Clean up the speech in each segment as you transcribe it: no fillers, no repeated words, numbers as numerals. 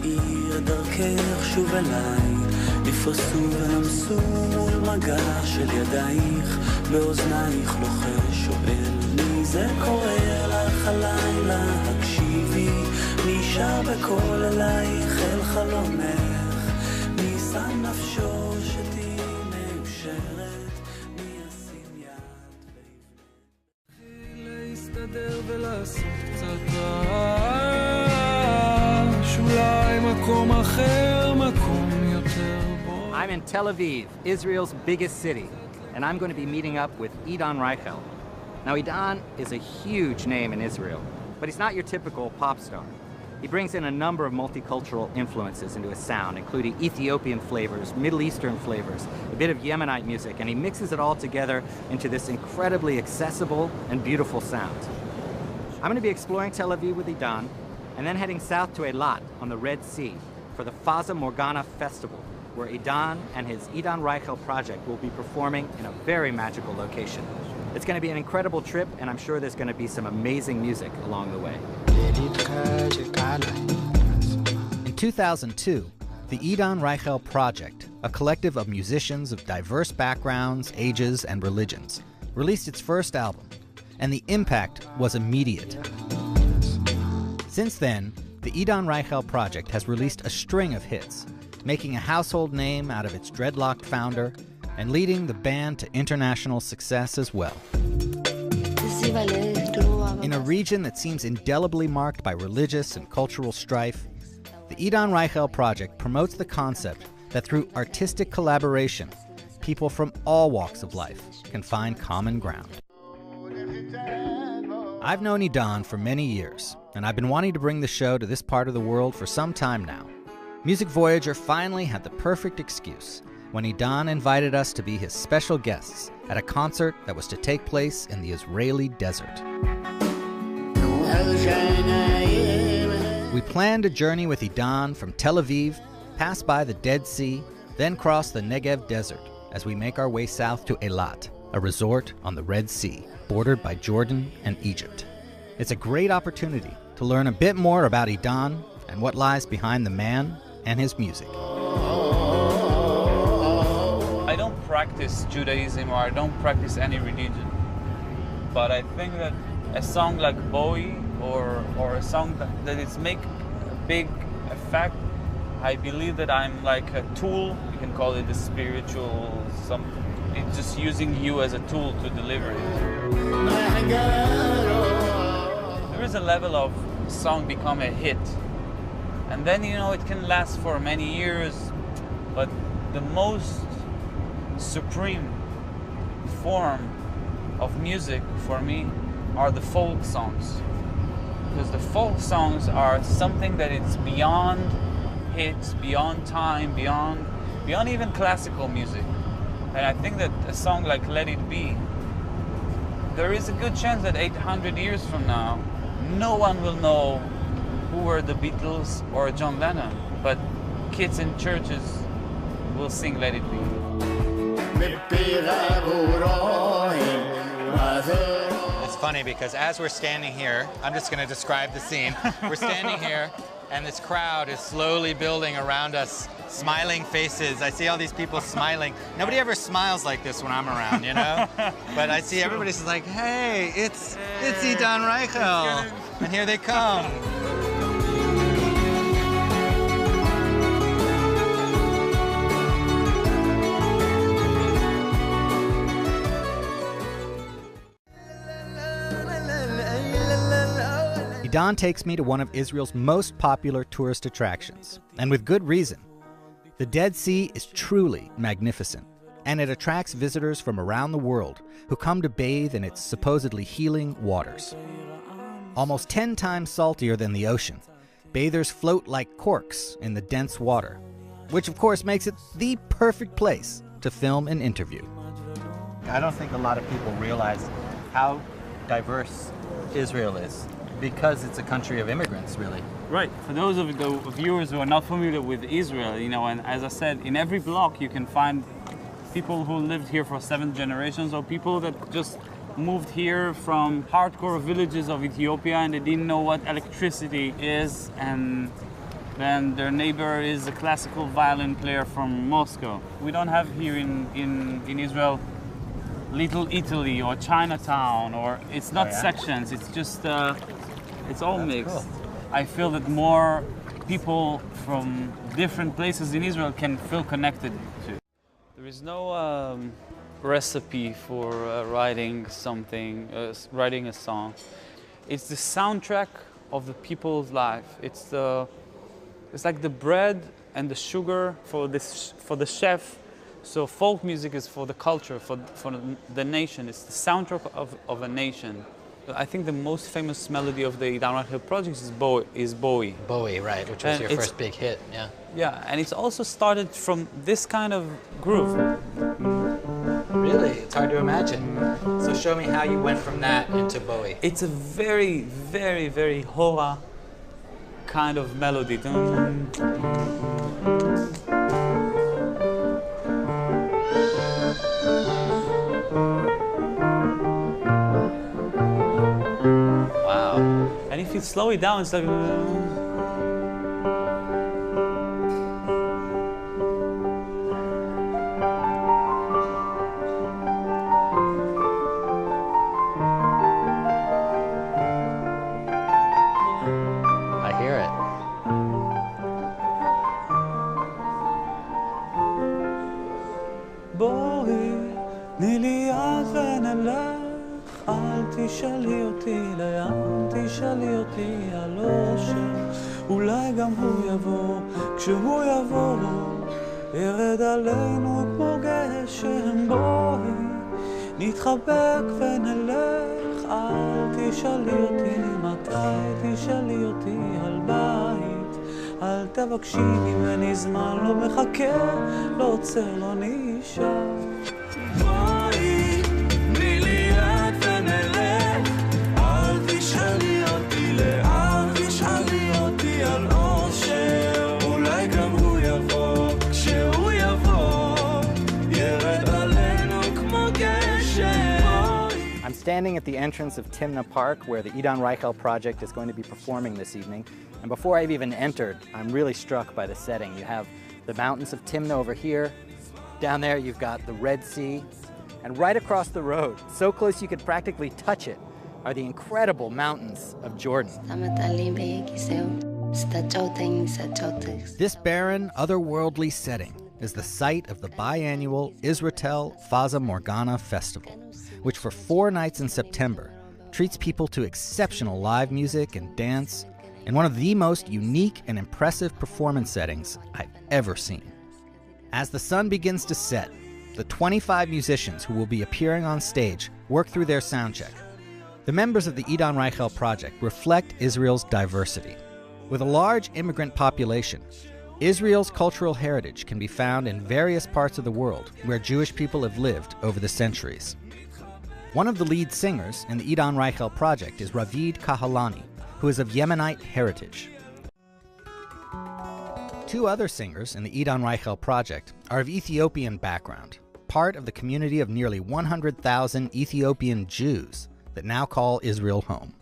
מאיר דרכך שוב אליי, נפרסו ונמסו מול מגע של ידייך, באוזנייך לוחש שואל מי זה קורא לך הלילה, הקשיבי מי שר בקול אלייך אל חלומך, מי שם נפשו שתהי מאושרת, מי ישים יד ויבנה להסתדר ולעשות קצת רעש, אולי מקום אחר, מקום יותר בו. I'm in Tel Aviv, Israel's biggest city, and I'm going to be meeting up with Idan Raichel. Now, Idan is a huge name in Israel, but he's not your typical pop star. He brings in a number of multicultural influences into his sound, including Ethiopian flavors, Middle Eastern flavors, a bit of Yemenite music, and he mixes it all together into this incredibly accessible and beautiful sound. I'm going to be exploring Tel Aviv with Idan, and then heading south to Eilat on the Red Sea for the Fata Morgana Festival, where Idan and his Idan Raichel project will be performing in a very magical location. It's going to be an incredible trip, and I'm sure there's going to be some amazing music along the way. In 2002, the Idan Raichel Project, a collective of musicians of diverse backgrounds, ages, and religions, released its first album, and the impact was immediate. Since then, the Idan Raichel Project has released a string of hits, making a household name out of its dreadlocked founder and leading the band to international success as well. In a region that seems indelibly marked by religious and cultural strife, the Idan Raichel Project promotes the concept that through artistic collaboration, people from all walks of life can find common ground. I've known Idan for many years, and I've been wanting to bring the show to this part of the world for some time now. Music Voyager finally had the perfect excuse when Idan invited us to be his special guests at a concert that was to take place in the Israeli desert. We planned a journey with Idan from Tel Aviv, pass by the Dead Sea, then cross the Negev Desert as we make our way south to Eilat, a resort on the Red Sea, bordered by Jordan and Egypt. It's a great opportunity to learn a bit more about Idan and what lies behind the man and his music. I don't practice Judaism or I don't practice any religion, but I think that a song like Bowie or a song that is make a big effect, I believe that I'm like a tool. You can call it a spiritual something. It's just using you as a tool to deliver it. There is a level of song become a hit, and then it can last for many years, but the most supreme form of music for me are the folk songs, because the folk songs are something that it's beyond hits, beyond time, beyond even classical music. And I think that a song like Let It Be, there is a good chance that 800 years from now no one will know who were the Beatles or John Lennon, but kids in churches will sing Let It Be. It's funny because as we're standing here, I'm just going to describe the scene. We're standing here and this crowd is slowly building around us, smiling faces. I see all these people smiling. Nobody ever smiles like this when I'm around, But I see everybody's like, hey, it's Idan Raichel. And here they come. Idan takes me to one of Israel's most popular tourist attractions, and with good reason. The Dead Sea is truly magnificent, and it attracts visitors from around the world who come to bathe in its supposedly healing waters. Almost 10 times saltier than the ocean, bathers float like corks in the dense water, which of course makes it the perfect place to film an interview. I don't think a lot of people realize how diverse Israel is, because it's a country of immigrants, really. Right. For those of the viewers who are not familiar with Israel, and as I said, in every block you can find people who lived here for 7 generations, or people that just moved here from hardcore villages of Ethiopia and they didn't know what electricity is, and and their neighbor is a classical violin player from Moscow. We don't have here in Israel Little Italy or Chinatown, or it's not sections, it's just, it's all mixed. Cool. I feel that more people from different places in Israel can feel connected to. There is no recipe for writing something, writing a song. It's the soundtrack of the people's life. It's like the bread and the sugar for the chef. So folk music is for the culture, for the nation. It's the soundtrack of a nation. I think the most famous melody of the Idan Raichel project is Bowie. Bowie, right, which was your first big hit, yeah. Yeah, and it's also started from this kind of groove. Really? It's hard to imagine. So show me how you went from that into Bowie. It's a very, very, very hora kind of melody. And if you slow it down, it's like... I hear it. בואי, תני לי יד ונלך, אל תשאלי אותי לאן, תשאלי אותי על אושר, אולי גם הוא יבוא, כשהוא יבוא, ירד עלינו כמו גשם. בואי, נתחבק ונלך, אל תשאלי אותי מתי, תשאלי אותי על בית, אל תבקשי ממני זמן, לא מחכה, לא עוצר, לא נשאר. בואי, תני לי יד ונלך, אל תשאלי אותי לאן, תשאלי אותי על אושר, אולי גם הוא יבוא, כשהוא יבוא, ירד עלינו כמו גשם. I'm standing at the entrance of Timna Park, where the Idan Raichel project is going to be performing this evening. And before I've even entered, I'm really struck by the setting. You have the mountains of Timna over here. Down there, you've got the Red Sea. And right across the road, so close you could practically touch it, are the incredible mountains of Jordan. This barren, otherworldly setting is the site of the biannual Israel Fata Morgana Festival, which for 4 nights in September treats people to exceptional live music and dance in one of the most unique and impressive performance settings I've ever seen. As the sun begins to set, the 25 musicians who will be appearing on stage work through their soundcheck. The members of the Idan Raichel project reflect Israel's diversity. With a large immigrant population, Israel's cultural heritage can be found in various parts of the world where Jewish people have lived over the centuries. One of the lead singers in the Idan Raichel project is Ravid Kahalani, who is of Yemenite heritage. 2 other singers in the Idan Raichel project are of Ethiopian background, part of the community of nearly 100,000 Ethiopian Jews that now call Israel home.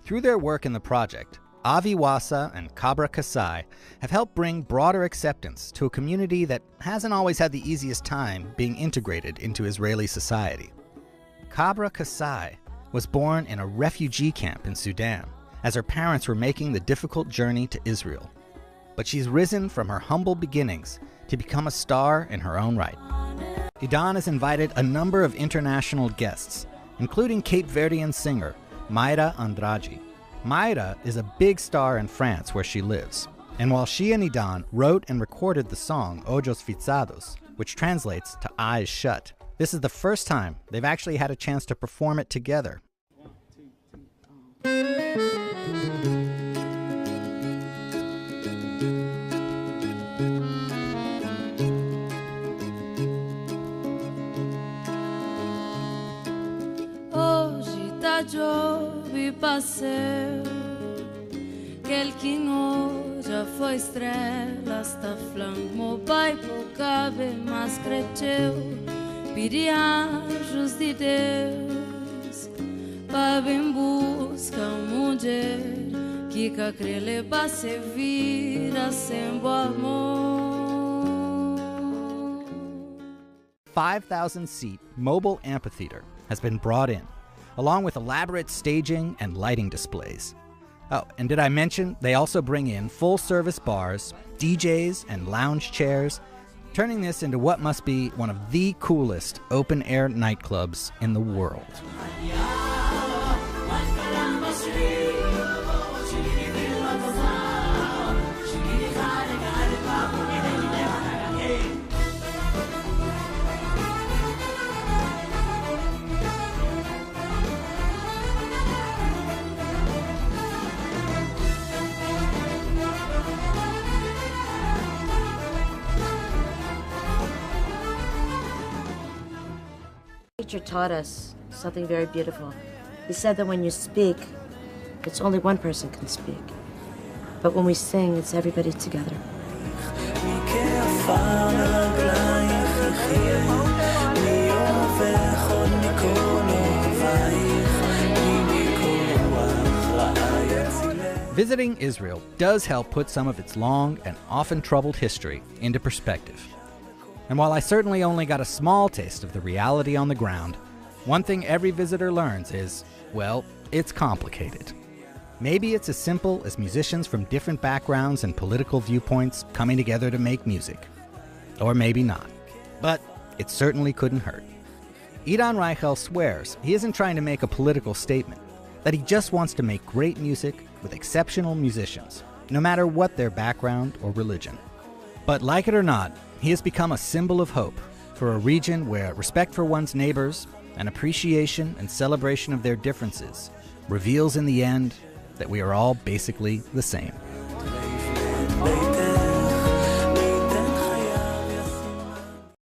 Through their work in the project, Avi Wasa and Kabra Kasai have helped bring broader acceptance to a community that hasn't always had the easiest time being integrated into Israeli society. Kabra Kasai was born in a refugee camp in Sudan as her parents were making the difficult journey to Israel. But she's risen from her humble beginnings to become a star in her own right. Idan has invited a number of international guests, including Cape Verdean singer Mayra Andrade. Mayra is a big star in France where she lives, and while she and Idan wrote and recorded the song Ojos Fechados, which translates to Eyes Shut, this is the first time they've actually had a chance to perform it together. Hoje tá jovem passeu, aquele que já foi estrela, está falando, meu pai por cabe, mas cresceu, pedi anjos de Deus, para bem buscar mulher, que cakrele ba se vira sem bo amor. 5,000-seat mobile amphitheater has been brought in, along with elaborate staging and lighting displays. Oh, and did I mention they also bring in full-service bars, DJs, and lounge chairs, turning this into what must be one of the coolest open-air nightclubs in the world. Teacher taught us something very beautiful. He said that when you speak, it's only one person can speak. But when we sing, it's everybody together. Visiting Israel does help put some of its long and often troubled history into perspective. And while I certainly only got a small taste of the reality on the ground, one thing every visitor learns is, well, it's complicated. Maybe it's as simple as musicians from different backgrounds and political viewpoints coming together to make music. Or maybe not. But it certainly couldn't hurt. Idan Raichel swears he isn't trying to make a political statement, that he just wants to make great music with exceptional musicians, no matter what their background or religion. But like it or not, he has become a symbol of hope for a region where respect for one's neighbors and appreciation and celebration of their differences reveals in the end that we are all basically the same.